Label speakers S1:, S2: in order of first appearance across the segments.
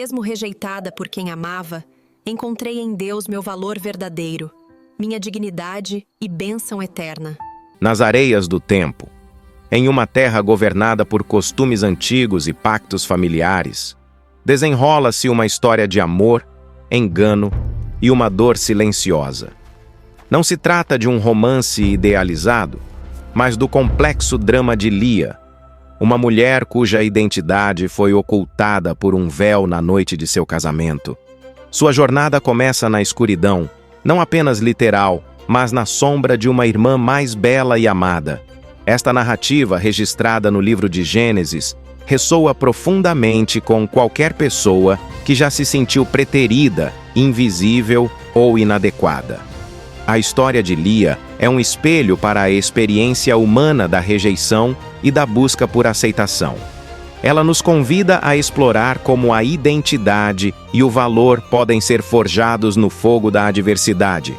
S1: Mesmo rejeitada por quem amava, encontrei em Deus meu valor verdadeiro, minha dignidade e bênção eterna.
S2: Nas areias do tempo, em uma terra governada por costumes antigos e pactos familiares, desenrola-se uma história de amor, engano e uma dor silenciosa. Não se trata de um romance idealizado, mas do complexo drama de Lia, uma mulher cuja identidade foi ocultada por um véu na noite de seu casamento. Sua jornada começa na escuridão, não apenas literal, mas na sombra de uma irmã mais bela e amada. Esta narrativa, registrada no livro de Gênesis, ressoa profundamente com qualquer pessoa que já se sentiu preterida, invisível ou inadequada. A história de Lia é um espelho para a experiência humana da rejeição e da busca por aceitação. Ela nos convida a explorar como a identidade e o valor podem ser forjados no fogo da adversidade,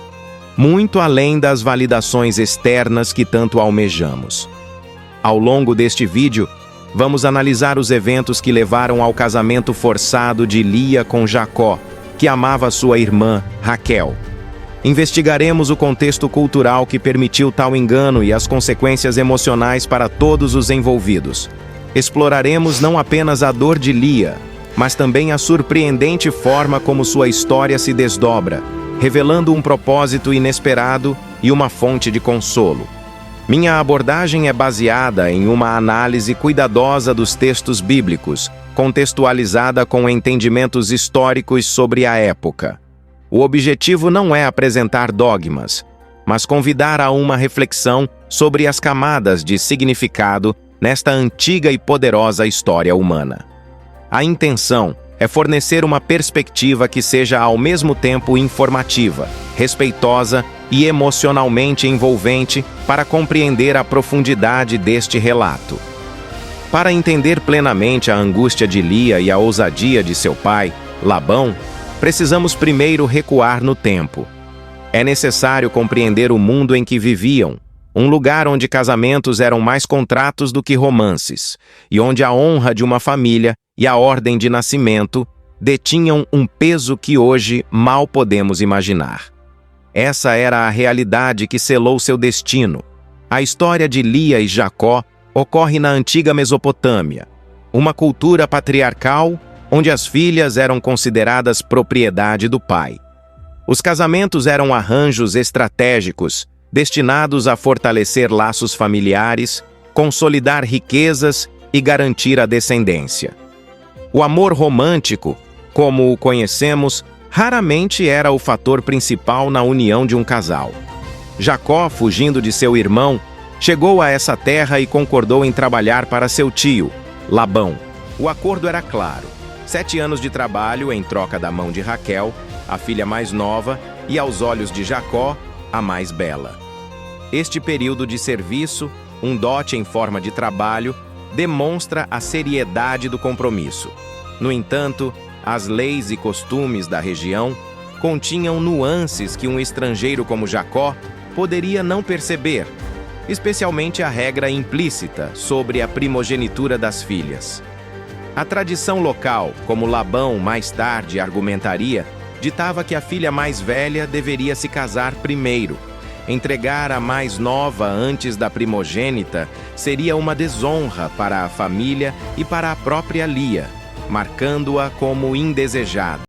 S2: muito além das validações externas que tanto almejamos. Ao longo deste vídeo, vamos analisar os eventos que levaram ao casamento forçado de Lia com Jacó, que amava sua irmã, Raquel. Investigaremos o contexto cultural que permitiu tal engano e as consequências emocionais para todos os envolvidos. Exploraremos não apenas a dor de Lia, mas também a surpreendente forma como sua história se desdobra, revelando um propósito inesperado e uma fonte de consolo. Minha abordagem é baseada em uma análise cuidadosa dos textos bíblicos, contextualizada com entendimentos históricos sobre a época. O objetivo não é apresentar dogmas, mas convidar a uma reflexão sobre as camadas de significado nesta antiga e poderosa história humana. A intenção é fornecer uma perspectiva que seja ao mesmo tempo informativa, respeitosa e emocionalmente envolvente para compreender a profundidade deste relato. Para entender plenamente a angústia de Lia e a ousadia de seu pai, Labão, precisamos primeiro recuar no tempo. É necessário compreender o mundo em que viviam, um lugar onde casamentos eram mais contratos do que romances, e onde a honra de uma família e a ordem de nascimento detinham um peso que hoje mal podemos imaginar. Essa era a realidade que selou seu destino. A história de Lia e Jacó ocorre na antiga Mesopotâmia, uma cultura patriarcal onde as filhas eram consideradas propriedade do pai. Os casamentos eram arranjos estratégicos, destinados a fortalecer laços familiares, consolidar riquezas e garantir a descendência. O amor romântico, como o conhecemos, raramente era o fator principal na união de um casal. Jacó, fugindo de seu irmão, chegou a essa terra e concordou em trabalhar para seu tio, Labão. O acordo era claro: 7 anos de trabalho em troca da mão de Raquel, a filha mais nova, e aos olhos de Jacó, a mais bela. Este período de serviço, um dote em forma de trabalho, demonstra a seriedade do compromisso. No entanto, as leis e costumes da região continham nuances que um estrangeiro como Jacó poderia não perceber, especialmente a regra implícita sobre a primogenitura das filhas. A tradição local, como Labão mais tarde argumentaria, ditava que a filha mais velha deveria se casar primeiro. Entregar a mais nova antes da primogênita seria uma desonra para a família e para a própria Lia, marcando-a como indesejada.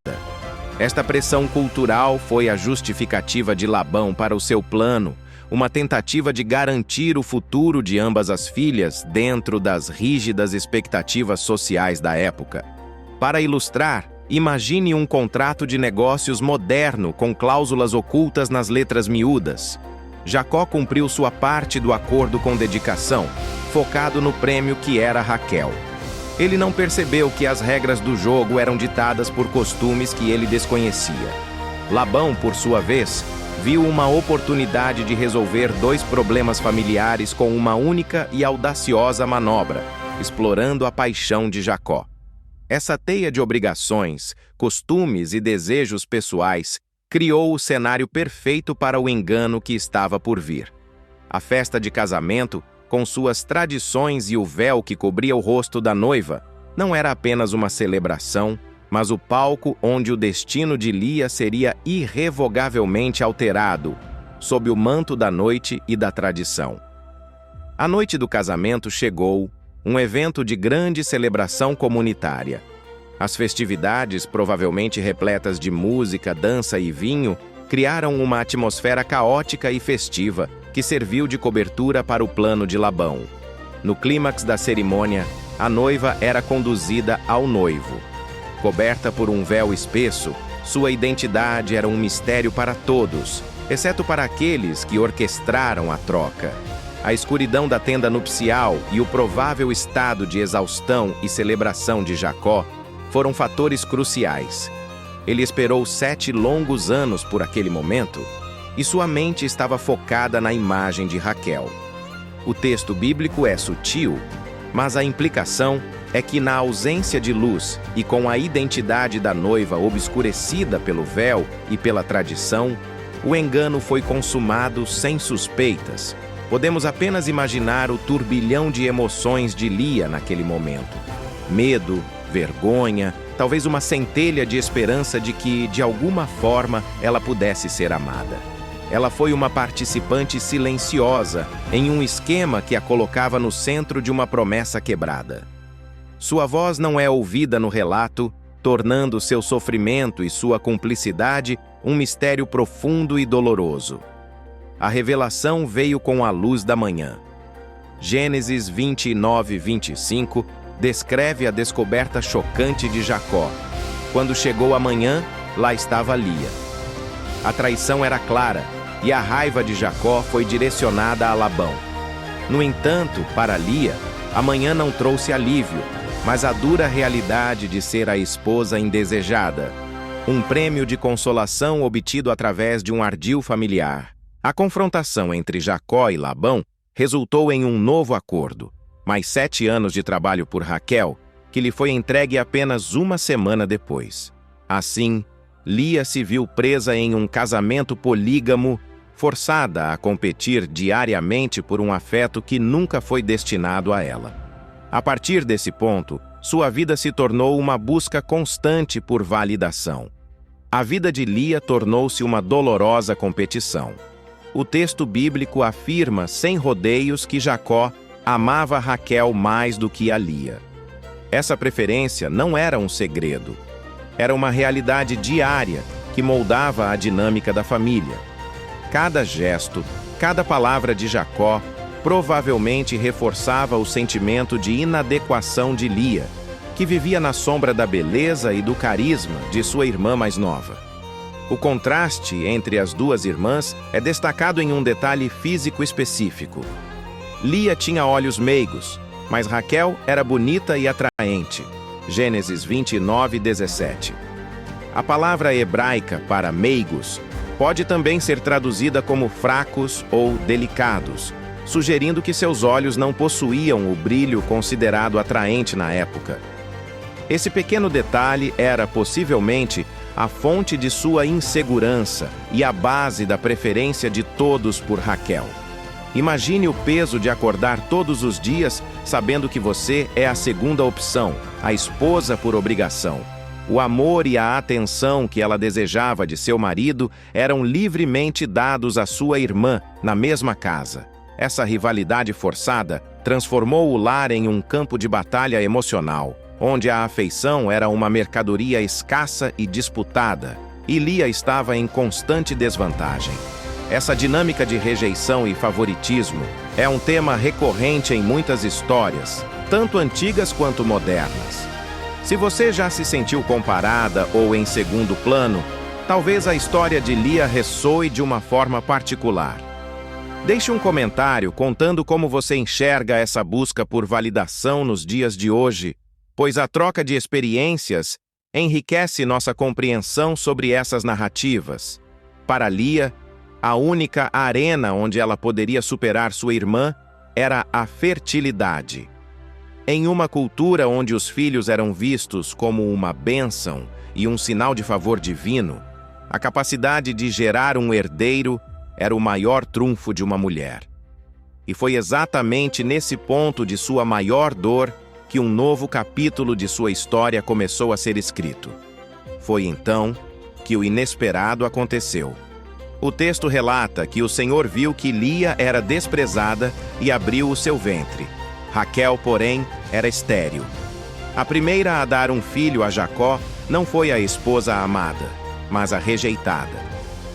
S2: Esta pressão cultural foi a justificativa de Labão para o seu plano, uma tentativa de garantir o futuro de ambas as filhas dentro das rígidas expectativas sociais da época. Para ilustrar, imagine um contrato de negócios moderno com cláusulas ocultas nas letras miúdas. Jacó cumpriu sua parte do acordo com dedicação, focado no prêmio que era Raquel. Ele não percebeu que as regras do jogo eram ditadas por costumes que ele desconhecia. Labão, por sua vez, viu uma oportunidade de resolver 2 problemas familiares com uma única e audaciosa manobra, explorando a paixão de Jacó. Essa teia de obrigações, costumes e desejos pessoais criou o cenário perfeito para o engano que estava por vir. A festa de casamento, com suas tradições e o véu que cobria o rosto da noiva, não era apenas uma celebração, mas o palco onde o destino de Lia seria irrevogavelmente alterado, sob o manto da noite e da tradição. A noite do casamento chegou, um evento de grande celebração comunitária. As festividades, provavelmente repletas de música, dança e vinho, criaram uma atmosfera caótica e festiva que serviu de cobertura para o plano de Labão. No clímax da cerimônia, a noiva era conduzida ao noivo. Coberta por um véu espesso, sua identidade era um mistério para todos, exceto para aqueles que orquestraram a troca. A escuridão da tenda nupcial e o provável estado de exaustão e celebração de Jacó foram fatores cruciais. Ele esperou 7 longos anos por aquele momento, e sua mente estava focada na imagem de Raquel. O texto bíblico é sutil, mas a implicação é que na ausência de luz e com a identidade da noiva obscurecida pelo véu e pela tradição, o engano foi consumado sem suspeitas. Podemos apenas imaginar o turbilhão de emoções de Lia naquele momento. Medo, vergonha, talvez uma centelha de esperança de que, de alguma forma, ela pudesse ser amada. Ela foi uma participante silenciosa em um esquema que a colocava no centro de uma promessa quebrada. Sua voz não é ouvida no relato, tornando seu sofrimento e sua cumplicidade um mistério profundo e doloroso. A revelação veio com a luz da manhã. Gênesis 29:25 descreve a descoberta chocante de Jacó. Quando chegou a manhã, lá estava Lia. A traição era clara, e a raiva de Jacó foi direcionada a Labão. No entanto, para Lia, a manhã não trouxe alívio, mas a dura realidade de ser a esposa indesejada. Um prêmio de consolação obtido através de um ardil familiar. A confrontação entre Jacó e Labão resultou em um novo acordo, mais 7 anos de trabalho por Raquel, que lhe foi entregue apenas uma semana depois. Assim, Lia se viu presa em um casamento polígamo, forçada a competir diariamente por um afeto que nunca foi destinado a ela. A partir desse ponto, sua vida se tornou uma busca constante por validação. A vida de Lia tornou-se uma dolorosa competição. O texto bíblico afirma sem rodeios que Jacó amava Raquel mais do que a Lia. Essa preferência não era um segredo. Era uma realidade diária que moldava a dinâmica da família. Cada gesto, cada palavra de Jacó provavelmente reforçava o sentimento de inadequação de Lia, que vivia na sombra da beleza e do carisma de sua irmã mais nova. O contraste entre as duas irmãs é destacado em um detalhe físico específico. Lia tinha olhos meigos, mas Raquel era bonita e atraente. Gênesis 29:17. A palavra hebraica para meigos pode também ser traduzida como fracos ou delicados, sugerindo que seus olhos não possuíam o brilho considerado atraente na época. Esse pequeno detalhe era, possivelmente, a fonte de sua insegurança e a base da preferência de todos por Raquel. Imagine o peso de acordar todos os dias sabendo que você é a segunda opção, a esposa por obrigação. O amor e a atenção que ela desejava de seu marido eram livremente dados à sua irmã na mesma casa. Essa rivalidade forçada transformou o lar em um campo de batalha emocional, onde a afeição era uma mercadoria escassa e disputada, e Lia estava em constante desvantagem. Essa dinâmica de rejeição e favoritismo é um tema recorrente em muitas histórias, tanto antigas quanto modernas. Se você já se sentiu comparada ou em segundo plano, talvez a história de Lia ressoe de uma forma particular. Deixe um comentário contando como você enxerga essa busca por validação nos dias de hoje, pois a troca de experiências enriquece nossa compreensão sobre essas narrativas. Para Lia, a única arena onde ela poderia superar sua irmã era a fertilidade. Em uma cultura onde os filhos eram vistos como uma bênção e um sinal de favor divino, a capacidade de gerar um herdeiro era o maior trunfo de uma mulher. E foi exatamente nesse ponto de sua maior dor que um novo capítulo de sua história começou a ser escrito. Foi então que o inesperado aconteceu. O texto relata que o Senhor viu que Lia era desprezada e abriu o seu ventre. Raquel, porém, era estéril. A primeira a dar um filho a Jacó não foi a esposa amada, mas a rejeitada.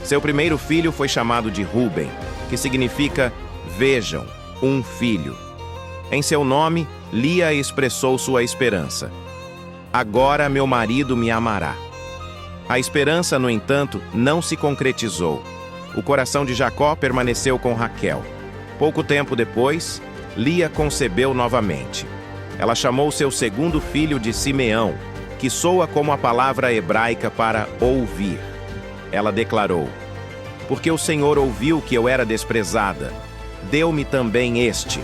S2: Seu primeiro filho foi chamado de Ruben, que significa "vejam, um filho". Em seu nome, Lia expressou sua esperança. "Agora meu marido me amará". A esperança, no entanto, não se concretizou. O coração de Jacó permaneceu com Raquel. Pouco tempo depois, Lia concebeu novamente. Ela chamou seu segundo filho de Simeão, que soa como a palavra hebraica para ouvir. Ela declarou: "Porque o Senhor ouviu que eu era desprezada, deu-me também este".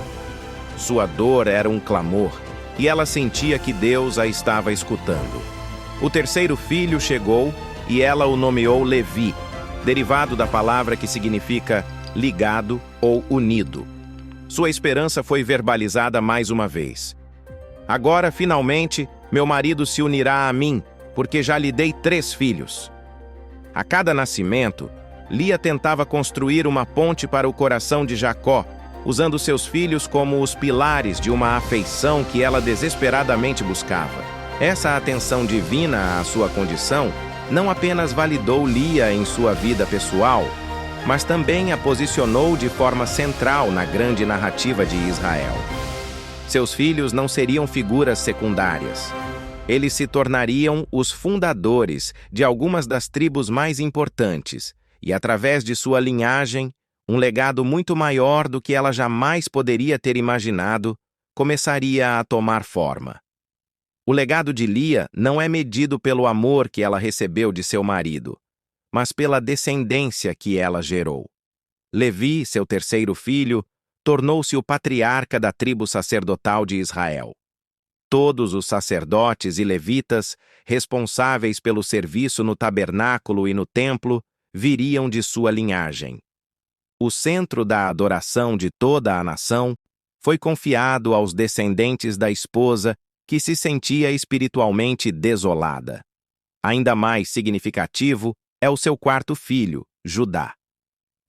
S2: Sua dor era um clamor, e ela sentia que Deus a estava escutando. O terceiro filho chegou, e ela o nomeou Levi, derivado da palavra que significa ligado ou unido. Sua esperança foi verbalizada mais uma vez. "Agora, finalmente, meu marido se unirá a mim, porque já lhe dei 3 filhos". A cada nascimento, Lia tentava construir uma ponte para o coração de Jacó, usando seus filhos como os pilares de uma afeição que ela desesperadamente buscava. Essa atenção divina à sua condição não apenas validou Lia em sua vida pessoal, mas também a posicionou de forma central na grande narrativa de Israel. Seus filhos não seriam figuras secundárias. Eles se tornariam os fundadores de algumas das tribos mais importantes e, através de sua linhagem, um legado muito maior do que ela jamais poderia ter imaginado começaria a tomar forma. O legado de Lia não é medido pelo amor que ela recebeu de seu marido, mas pela descendência que ela gerou. Levi, seu terceiro filho, tornou-se o patriarca da tribo sacerdotal de Israel. Todos os sacerdotes e levitas, responsáveis pelo serviço no tabernáculo e no templo, viriam de sua linhagem. O centro da adoração de toda a nação foi confiado aos descendentes da esposa que se sentia espiritualmente desolada. Ainda mais significativo é o seu quarto filho, Judá.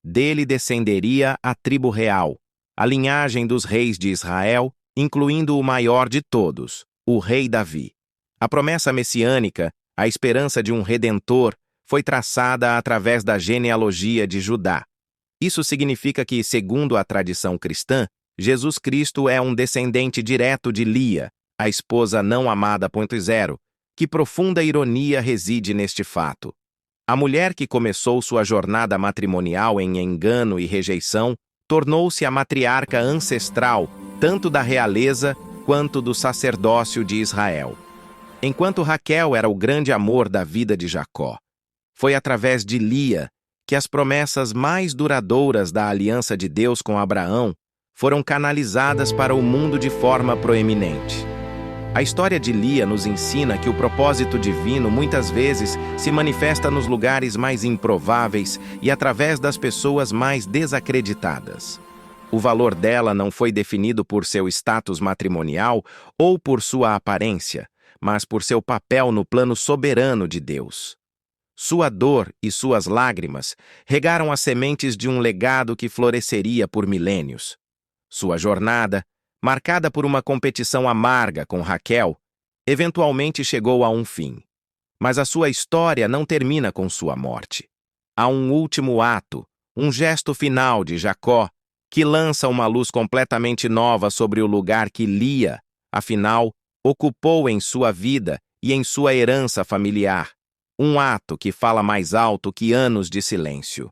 S2: Dele descenderia a tribo real, a linhagem dos reis de Israel, incluindo o maior de todos, o rei Davi. A promessa messiânica, a esperança de um redentor, foi traçada através da genealogia de Judá. Isso significa que, segundo a tradição cristã, Jesus Cristo é um descendente direto de Lia, a esposa não amada. Que profunda ironia reside neste fato. A mulher que começou sua jornada matrimonial em engano e rejeição tornou-se a matriarca ancestral tanto da realeza quanto do sacerdócio de Israel. Enquanto Raquel era o grande amor da vida de Jacó, foi através de Lia que as promessas mais duradouras da aliança de Deus com Abraão foram canalizadas para o mundo de forma proeminente. A história de Lia nos ensina que o propósito divino muitas vezes se manifesta nos lugares mais improváveis e através das pessoas mais desacreditadas. O valor dela não foi definido por seu status matrimonial ou por sua aparência, mas por seu papel no plano soberano de Deus. Sua dor e suas lágrimas regaram as sementes de um legado que floresceria por milênios. Sua jornada, marcada por uma competição amarga com Raquel, eventualmente chegou a um fim. Mas a sua história não termina com sua morte. Há um último ato, um gesto final de Jacó, que lança uma luz completamente nova sobre o lugar que Lia, afinal, ocupou em sua vida e em sua herança familiar. Um ato que fala mais alto que anos de silêncio.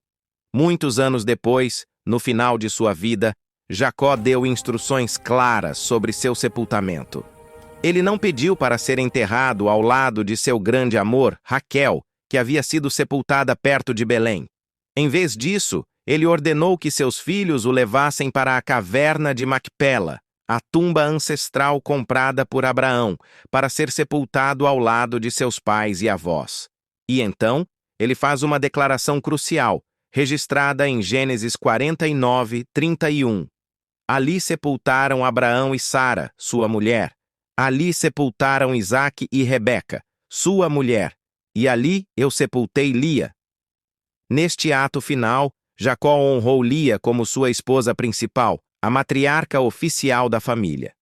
S2: Muitos anos depois, no final de sua vida, Jacó deu instruções claras sobre seu sepultamento. Ele não pediu para ser enterrado ao lado de seu grande amor, Raquel, que havia sido sepultada perto de Belém. Em vez disso, ele ordenou que seus filhos o levassem para a caverna de Macpela, a tumba ancestral comprada por Abraão, para ser sepultado ao lado de seus pais e avós. E então, ele faz uma declaração crucial, registrada em Gênesis 49, 31. Ali sepultaram Abraão e Sara, sua mulher, Ali sepultaram Isaque e Rebeca, sua mulher, e ali eu sepultei Lia. Neste ato final, Jacó honrou Lia como sua esposa principal, a matriarca oficial da família.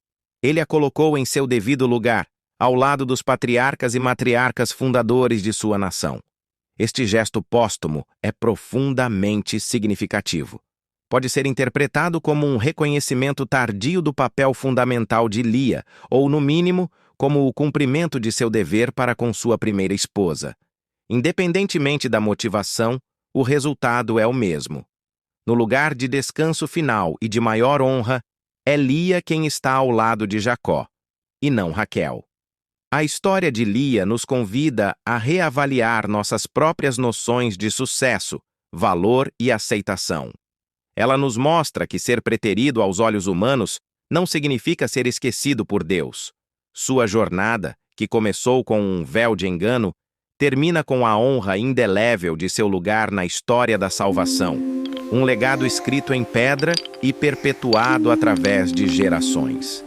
S2: Ele a colocou em seu devido lugar, ao lado dos patriarcas e matriarcas fundadores de sua nação. Este gesto póstumo é profundamente significativo. Pode ser interpretado como um reconhecimento tardio do papel fundamental de Lia, ou, no mínimo, como o cumprimento de seu dever para com sua primeira esposa. Independentemente da motivação, o resultado é o mesmo. No lugar de descanso final e de maior honra, é Lia quem está ao lado de Jacó, e não Raquel. A história de Lia nos convida a reavaliar nossas próprias noções de sucesso, valor e aceitação. Ela nos mostra que ser preterido aos olhos humanos não significa ser esquecido por Deus. Sua jornada, que começou com um véu de engano, termina com a honra indelével de seu lugar na história da salvação, um legado escrito em pedra e perpetuado através de gerações.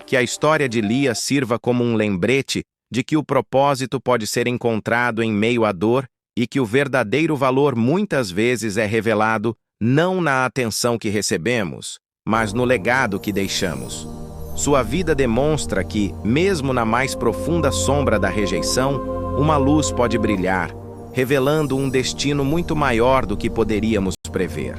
S2: Que a história de Lia sirva como um lembrete de que o propósito pode ser encontrado em meio à dor e que o verdadeiro valor muitas vezes é revelado não na atenção que recebemos, mas no legado que deixamos. Sua vida demonstra que, mesmo na mais profunda sombra da rejeição, uma luz pode brilhar, revelando um destino muito maior do que poderíamos prever.